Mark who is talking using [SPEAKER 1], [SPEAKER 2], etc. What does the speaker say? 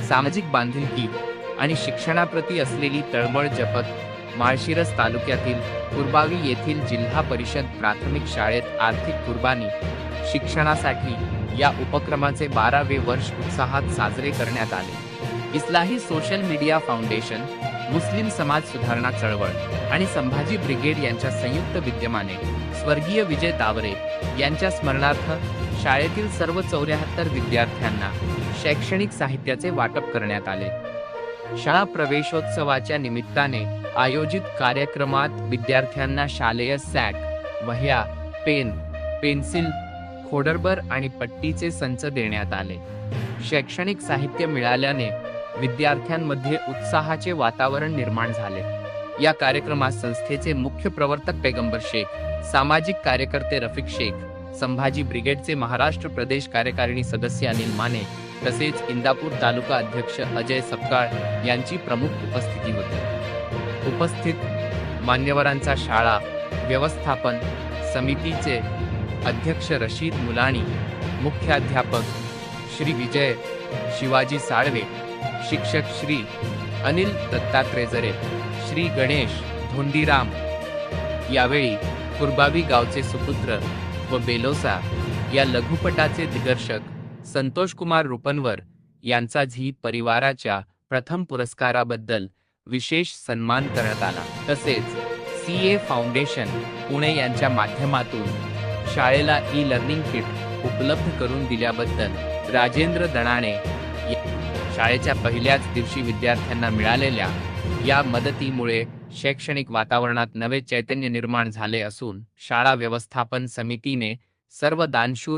[SPEAKER 1] सामाजिक बांधिलकी आणि शिक्षणाप्रती असलेली तळमळ जपत माळशिरस तालुक्यातील कुरबावी येथील जिल्हा परिषद प्राथमिक शाळेत आर्थिक कुर्बानी शिक्षणासाठी या उपक्रमाचे 12वे वर्ष उत्साहात साजरे करण्यात आले। इस्लाही सोशल मीडिया फाउंडेशन, मुस्लिम समाज सुधारणा चळवळ आणि संभाजी ब्रिगेड यांच्या संयुक्त विद्यमाने स्वर्गीय विजय तावरे यांच्या स्मरणार्थ शाळेतील सर्व 74 विद्यार्थ्यांना शैक्षणिक साहित्याचे वाटप करण्यात आले। शाळा प्रवेशोत्सवाच्या निमित्ताने आयोजित कार्यक्रमात विद्यार्थ्यांना शालेय सॅक, वह्या, पेन, पेन्सिल, खोडरबर आणि पट्टीचे संच देण्यात आले। शैक्षणिक साहित्य मिळाल्याने विद्यार्थ्यांमध्ये उत्साहाचे वातावरण निर्माण झाले। या कार्यक्रमात संस्थेचे मुख्य प्रवर्तक पैगंबर शेख, सामाजिक कार्यकर्ते रफिक शेख, संभाजी ब्रिगेडचे महाराष्ट्र प्रदेश कार्यकारिणी सदस्य अनिल माने तसेच इंदापूर तालुका अध्यक्ष अजय सपकाळ यांची प्रमुख उपस्थिती होती। उपस्थित मान्यवरांचा शाळा व्यवस्थापन समितीचे अध्यक्ष रशीद मुलाणी, मुख्याध्यापक श्री विजय शिवाजी साळवे, शिक्षक श्री अनिल दत्तात्रय जरे, श्री गणेश धोंडीराम। यावेळी कुरबावी गावचे सुपुत्र व बेलोसा या लघुपटाचे दिग्दर्शक संतोष कुमार रुपनवर यांचा झी परिवाराच्या प्रथम पुरस्काराबद्दल विशेष सन्मान करण्यात आला। तसेच CA फाउंडेशन पुणे यांच्या माध्यमातून शाळेला ई-लर्निंग किट उपलब्ध करून दिल्याबद्दल राजेंद्र दणाणे शाळेच्या पहिल्याच दिवशी विद्यार्थ्यांना मिळालेल्या या मदतीमुळे शैक्षणिक वातावरणात नवे चैतन्य निर्माण झाले असून शाळा व्यवस्थापन समितीने सर्व दानशूर